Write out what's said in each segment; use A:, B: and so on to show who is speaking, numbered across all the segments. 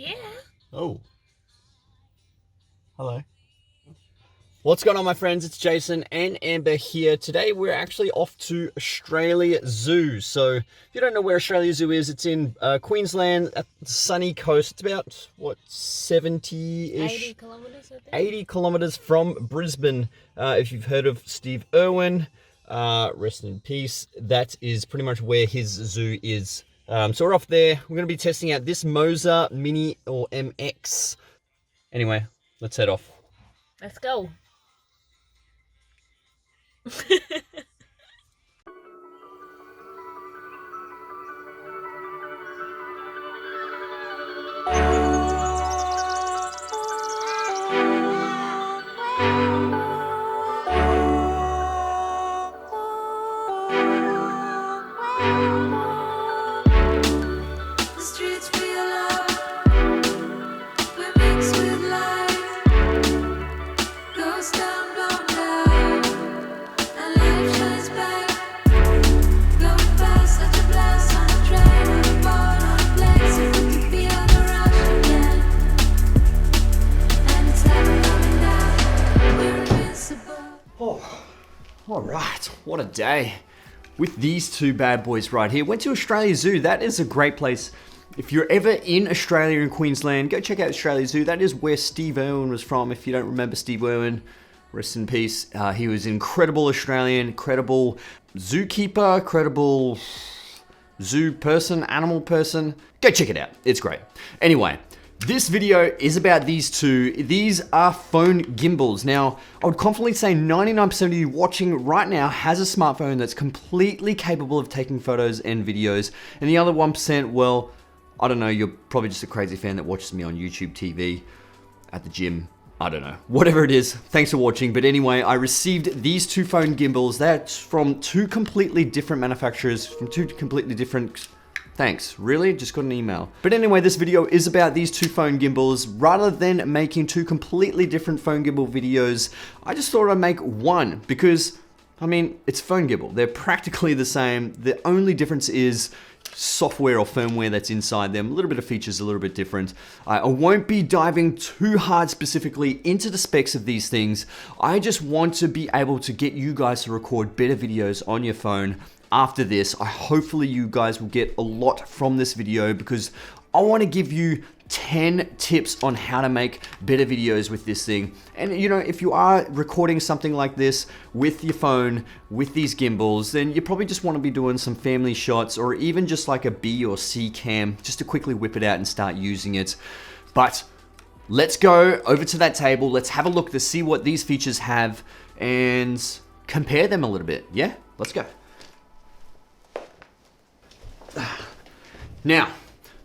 A: Yeah.
B: Oh. Hello. What's going on, my friends? It's Jason and Amber here. Today we're actually off to Australia Zoo. So if you don't know where Australia Zoo is, it's in Queensland at the sunny coast. It's about, what, 70-ish?
A: 80 kilometres, I think. 80
B: kilometres from Brisbane. If you've heard of Steve Irwin, rest in peace. That is pretty much where his zoo is. So we're off there. We're going to be testing out this Moza Mini or MX. Anyway, let's head off.
A: Let's go.
B: All right, what a day with these two bad boys right here. Went to Australia Zoo. That is a great place. If you're ever in Australia and Queensland, go check out Australia Zoo. That is where Steve Irwin was from. If you don't remember Steve Irwin, rest in peace. He was an incredible Australian, incredible zookeeper, incredible zoo person, animal person. Go check it out. It's great. Anyway, this video is about these two. These are phone gimbals. Now, I would confidently say 99% of you watching right now has a smartphone that's completely capable of taking photos and videos. And the other 1%, well, I don't know, you're probably just a crazy fan that watches me on YouTube TV, at the gym, I don't know. Whatever it is, thanks for watching. But anyway, I received these two phone gimbals. That's from two completely different manufacturers, from two completely different... Thanks, really? Just got an email. But anyway, this video is about these two phone gimbals. Rather than making two completely different phone gimbal videos, I just thought I'd make one because, I mean, it's phone gimbal. They're practically the same. The only difference is software or firmware that's inside them. A little bit of features, a little bit different. I won't be diving too hard specifically into the specs of these things. I just want to be able to get you guys to record better videos on your phone. After this, hopefully you guys will get a lot from this video because I want to give you 10 tips on how to make better videos with this thing. And you know, if you are recording something like this with your phone, with these gimbals, then you probably just want to be doing some family shots or even just like a B or C cam, just to quickly whip it out and start using it. But let's go over to that table. Let's have a look to see what these features have and compare them a little bit. Yeah, let's go. Now,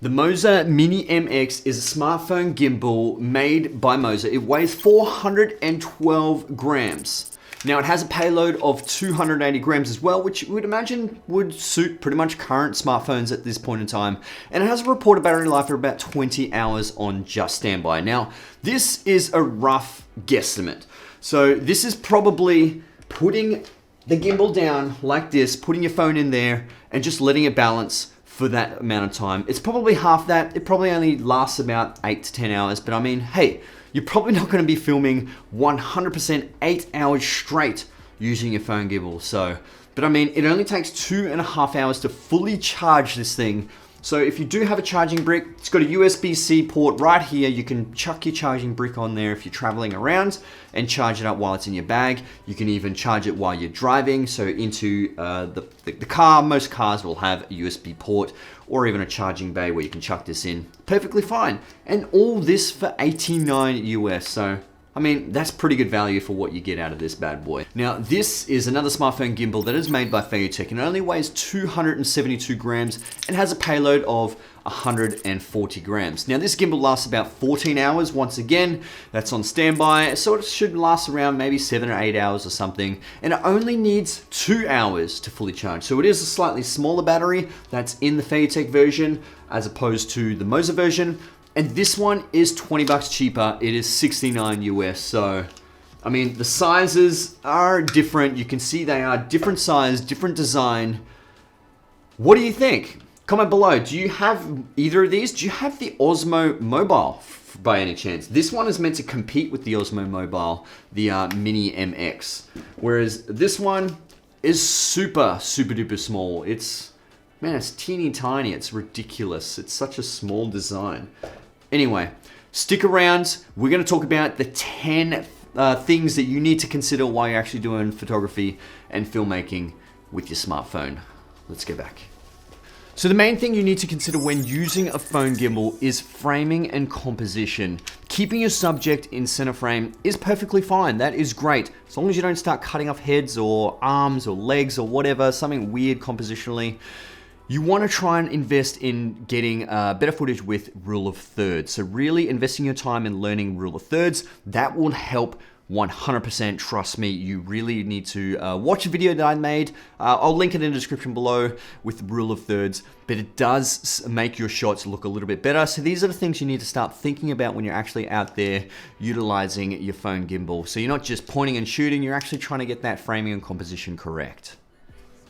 B: the Moza Mini MX is a smartphone gimbal made by Moza. It weighs 412 grams. Now, it has a payload of 280 grams as well, which you would imagine would suit pretty much current smartphones at this point in time. And it has a reported battery life of about 20 hours on just standby. Now, this is a rough guesstimate. So this is probably putting the gimbal down like this, putting your phone in there, and just letting it balance for that amount of time. It's probably half that. It probably only lasts about 8 to 10 hours, but I mean, hey, you're probably not gonna be filming 100% 8 hours straight using your phone gimbal. So, but I mean, it only takes 2.5 hours to fully charge this thing. So if you do have a charging brick, it's got a USB-C port right here. You can chuck your charging brick on there if you're traveling around and charge it up while it's in your bag. You can even charge it while you're driving. So into the car, most cars will have a USB port or even a charging bay where you can chuck this in. Perfectly fine. And all this for $89 US. So I mean, that's pretty good value for what you get out of this bad boy. Now, this is another smartphone gimbal that is made by VIDEOGRAPhy and only weighs 272 grams and has a payload of 140 grams. Now, this gimbal lasts about 14 hours. Once again, that's on standby, so it should last around maybe 7 or 8 hours or something. And it only needs 2 hours to fully charge. So it is a slightly smaller battery that's in the VIDEOGRAPhy version as opposed to the Moza version. And this one is 20 bucks cheaper. It is 69 US. So, I mean, the sizes are different. You can see they are different size, different design. What do you think? Comment below, do you have either of these? Do you have the Osmo Mobile by any chance? This one is meant to compete with the Osmo Mobile, the Mini MX. Whereas this one is super duper small. Man, it's teeny tiny. It's ridiculous. It's such a small design. Anyway, stick around. We're going to talk about the 10 things that you need to consider while you're actually doing photography and filmmaking with your smartphone. Let's go back. So the main thing you need to consider when using a phone gimbal is framing and composition. Keeping your subject in center frame is perfectly fine. That is great. As long as you don't start cutting off heads or arms or legs or whatever, something weird compositionally. You want to try and invest in getting better footage with rule of thirds. So really investing your time in learning rule of thirds, that will help 100%. Trust me, you really need to watch a video that I made. I'll link it in the description below with rule of thirds, but it does make your shots look a little bit better. So these are the things you need to start thinking about when you're actually out there utilizing your phone gimbal. So you're not just pointing and shooting, you're actually trying to get that framing and composition correct.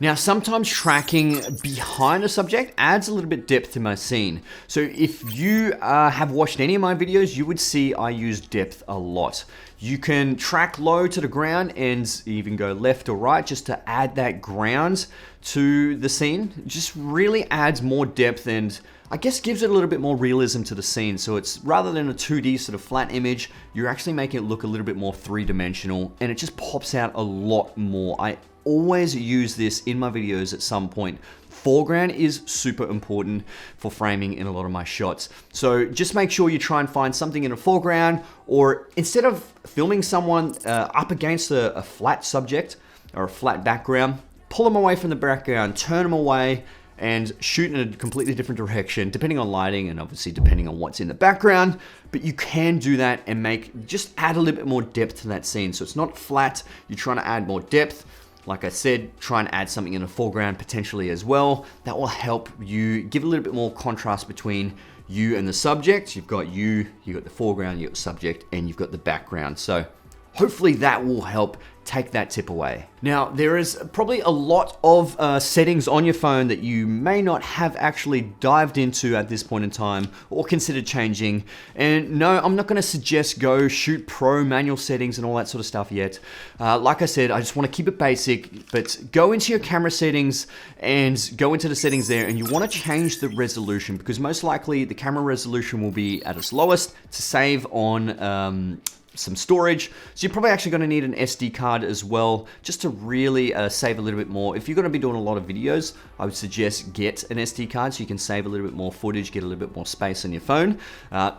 B: Now, sometimes tracking behind a subject adds a little bit depth to my scene. So if you have watched any of my videos, you would see I use depth a lot. You can track low to the ground and even go left or right just to add that ground to the scene. It just really adds more depth and I guess gives it a little bit more realism to the scene. So it's rather than a 2D sort of flat image, you're actually making it look a little bit more three-dimensional and it just pops out a lot more. I always use this in my videos at some point. Foreground is super important for framing in a lot of my shots. So just make sure you try and find something in a foreground, or instead of filming someone up against a flat subject or a flat background, pull them away from the background, turn them away, and shoot in a completely different direction, depending on lighting and obviously depending on what's in the background. But you can do that and just add a little bit more depth to that scene. So it's not flat, you're trying to add more depth. Like I said, try and add something in the foreground potentially as well. That will help you give a little bit more contrast between you and the subject. You've got you, you've got the foreground, you've got the subject, and you've got the background. So hopefully that will help take that tip away. Now, there is probably a lot of settings on your phone that you may not have actually dived into at this point in time or considered changing. And no, I'm not gonna suggest go shoot pro manual settings and all that sort of stuff yet. Like I said, I just wanna keep it basic, but go into your camera settings and go into the settings there and you wanna change the resolution because most likely the camera resolution will be at its lowest to save on some storage. So you're probably actually going to need an SD card as well, just to really save a little bit more. If you're going to be doing a lot of videos, I would suggest get an SD card so you can save a little bit more footage, get a little bit more space on your phone.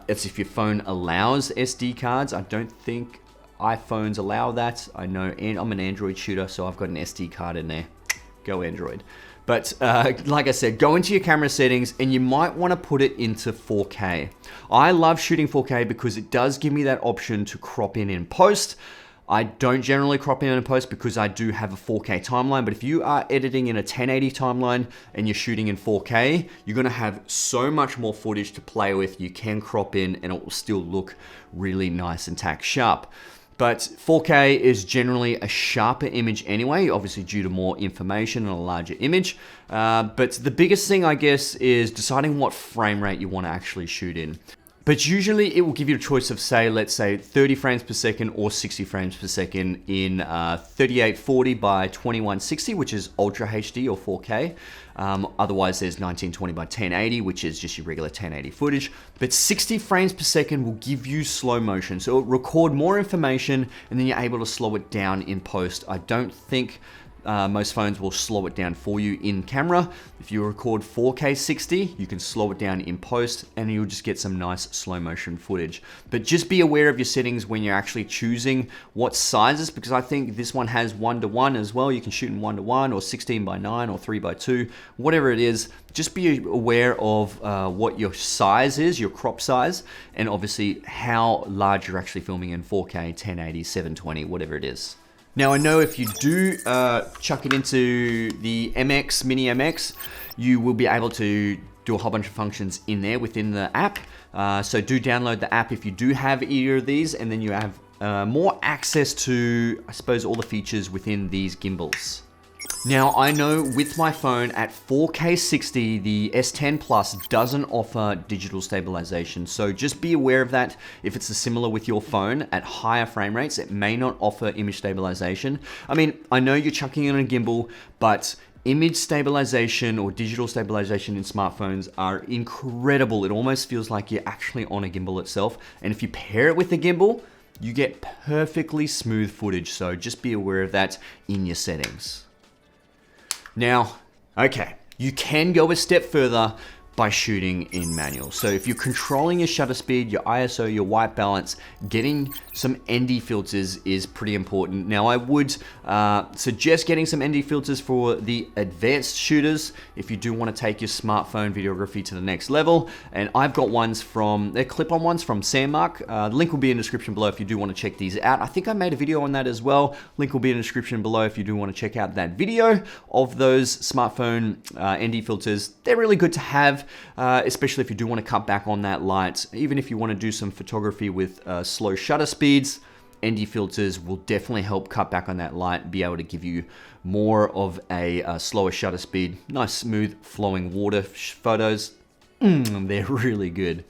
B: It's if your phone allows SD cards. I don't think iPhones allow that. I know, and I'm an Android shooter, so I've got an SD card in there. Go Android. But like I said, go into your camera settings and you might want to put it into 4K. I love shooting 4K because it does give me that option to crop in post. I don't generally crop in post because I do have a 4K timeline, but if you are editing in a 1080 timeline and you're shooting in 4K, you're gonna have so much more footage to play with. You can crop in and it will still look really nice and tack sharp. But 4K is generally a sharper image anyway, obviously due to more information and a larger image. But the biggest thing, I guess, is deciding what frame rate you want to actually shoot in. But usually it will give you a choice of, say, let's say 30 frames per second or 60 frames per second in 3840 by 2160, which is Ultra HD or 4K. Otherwise, there's 1920 by 1080, which is just your regular 1080 footage. But 60 frames per second will give you slow motion. So it'll record more information and then you're able to slow it down in post. I don't think most phones will slow it down for you in camera. If you record 4K 60, you can slow it down in post and you'll just get some nice slow motion footage. But just be aware of your settings when you're actually choosing what sizes, because I think this one has 1:1 as well. You can shoot in 1:1 or 16:9 or 3:2, whatever it is. Just be aware of what your size is, your crop size, and obviously how large you're actually filming in 4K, 1080, 720, whatever it is. Now I know if you do chuck it into the MX, Mini MX, you will be able to do a whole bunch of functions in there within the app. So do download the app if you do have either of these, and then you have more access to, I suppose, all the features within these gimbals. Now, I know with my phone at 4K 60, the S10 Plus doesn't offer digital stabilization. So just be aware of that. If it's similar with your phone at higher frame rates, it may not offer image stabilization. I mean, I know you're chucking in a gimbal, but image stabilization or digital stabilization in smartphones are incredible. It almost feels like you're actually on a gimbal itself. And if you pair it with a gimbal, you get perfectly smooth footage. So just be aware of that in your settings. Now, okay, you can go a step further by shooting in manual. So if you're controlling your shutter speed, your ISO, your white balance, getting some ND filters is pretty important. Now I would suggest getting some ND filters for the advanced shooters if you do want to take your smartphone videography to the next level. And I've got ones from, they're clip-on ones from Sandmark. The link will be in the description below if you do want to check these out. I think I made a video on that as well. Link will be in the description below if you do want to check out that video of those smartphone ND filters. They're really good to have. Especially if you do want to cut back on that light. Even if you want to do some photography with slow shutter speeds, ND filters will definitely help cut back on that light, be able to give you more of a slower shutter speed. Nice, smooth, flowing water photos. They're really good.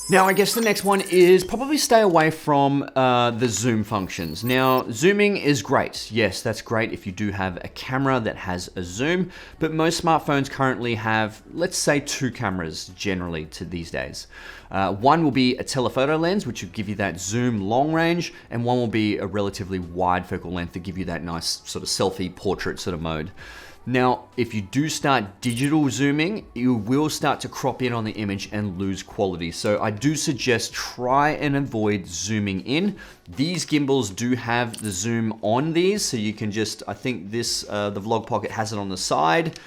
B: Now, I guess the next one is probably stay away from the zoom functions. Now, zooming is great. Yes, that's great if you do have a camera that has a zoom, but most smartphones currently have, let's say, 2 cameras generally to these days. One will be a telephoto lens, which will give you that zoom long range, and one will be a relatively wide focal length to give you that nice sort of selfie portrait sort of mode. Now, if you do start digital zooming, you will start to crop in on the image and lose quality. So I do suggest try and avoid zooming in. These gimbals do have the zoom on these, so you can just, I think this, the Vlog Pocket has it on the side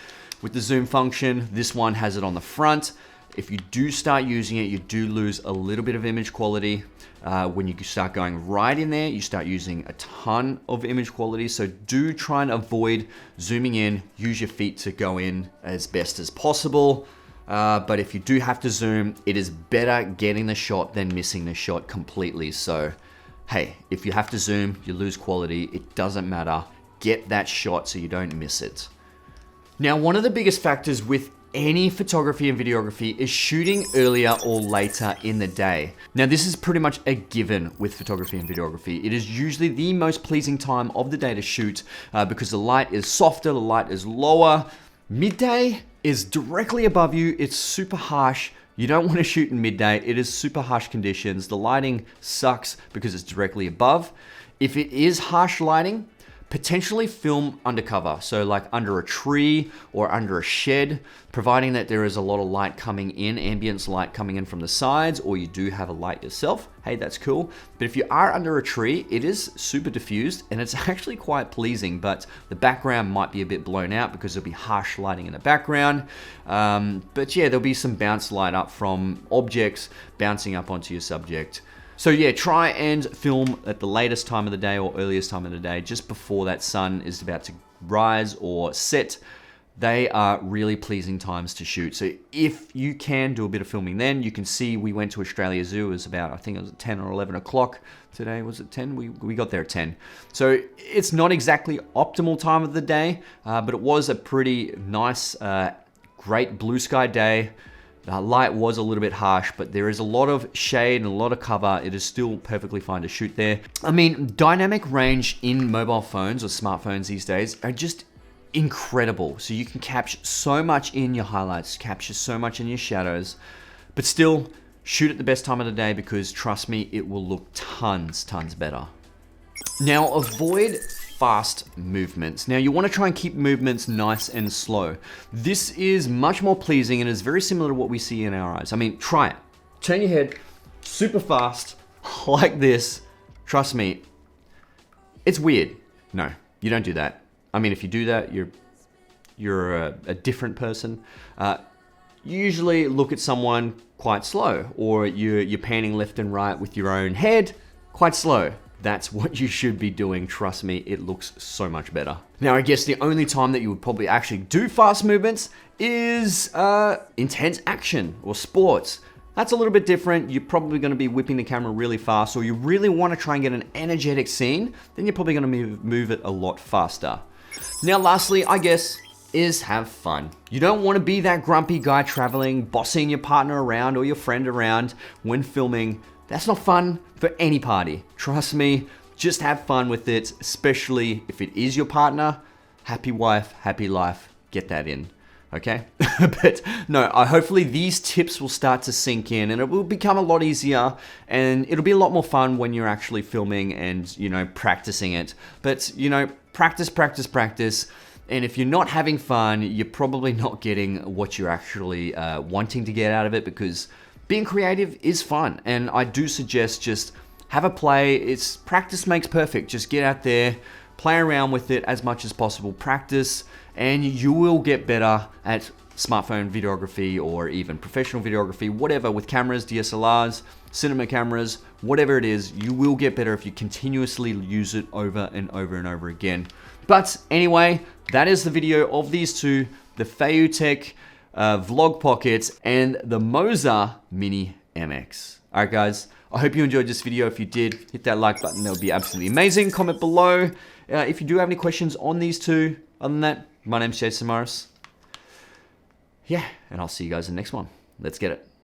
B: with the zoom function. This one has it on the front. If you do start using it, you do lose a little bit of image quality. When you start going right in there, you start using a ton of image quality. So do try and avoid zooming in. Use your feet to go in as best as possible. But if you do have to zoom, it is better getting the shot than missing the shot completely. So, hey, if you have to zoom, you lose quality. It doesn't matter. Get that shot so you don't miss it. Now, one of the biggest factors with any photography and videography is shooting earlier or later in the day. Now, this is pretty much a given with photography and videography. It is usually the most pleasing time of the day to shoot because the light is softer, the light is lower. Midday is directly above you. It's super harsh. You don't want to shoot in midday. It is super harsh conditions. The lighting sucks because it's directly above. If it is harsh lighting, potentially film undercover, so like under a tree or under a shed, providing that there is a lot of light coming in, ambience light coming in from the sides, or you do have a light yourself, hey, that's cool. But if you are under a tree, it is super diffused and it's actually quite pleasing, but the background might be a bit blown out because there'll be harsh lighting in the background. But yeah, there'll be some bounce light up from objects bouncing up onto your subject. So yeah, try and film at the latest time of the day or earliest time of the day, just before that sun is about to rise or set. They are really pleasing times to shoot. So if you can do a bit of filming then, you can see we went to Australia Zoo. It was about, I think it was 10 or 11 o'clock today. Was it 10? We got there at 10. So it's not exactly optimal time of the day, but it was a pretty nice, great blue sky day. The light was a little bit harsh, but there is a lot of shade and a lot of cover. It is still perfectly fine to shoot there. I mean, dynamic range in mobile phones or smartphones these days are just incredible. So you can capture so much in your highlights, capture so much in your shadows, but still shoot at the best time of the day because trust me, it will look tons better. Now, avoid fast movements. Now, you want to try and keep movements nice and slow. This is much more pleasing and is very similar to what we see in our eyes. I mean, try it. Turn your head super fast like this. Trust me, it's weird. No, you don't do that. I mean, if you do that, you're a different person. Usually look at someone quite slow, or you're panning left and right with your own head quite slow. That's what you should be doing. Trust me, it looks so much better. Now, I guess the only time that you would probably actually do fast movements is intense action or sports. That's a little bit different. You're probably going to be whipping the camera really fast, or you really want to try and get an energetic scene, then you're probably going to move it a lot faster. Now, lastly, I guess, is have fun. You don't want to be that grumpy guy traveling, bossing your partner around or your friend around when filming. That's not fun for any party. Trust me, just have fun with it, especially if it is your partner. Happy wife, happy life. Get that in. Okay? But no, hopefully these tips will start to sink in and it will become a lot easier and it'll be a lot more fun when you're actually filming and, you know, practicing it. But, you know, practice, practice, practice. And if you're not having fun, you're probably not getting what you're actually wanting to get out of it, because being creative is fun. And I do suggest just have a play. It's practice makes perfect. Just get out there, play around with it as much as possible, practice, and you will get better at smartphone videography or even professional videography, whatever, with cameras, DSLRs, cinema cameras, whatever it is, you will get better if you continuously use it over and over and over again. But anyway, that is the video of these two, the Feiyutech Vlog Pockets and the Moza Mini MX. All right, guys, I hope you enjoyed this video. If you did, hit that like button. That would be absolutely amazing. Comment below if you do have any questions on these two. Other than that, my name's Jason Morris. Yeah, and I'll see you guys in the next one. Let's get it.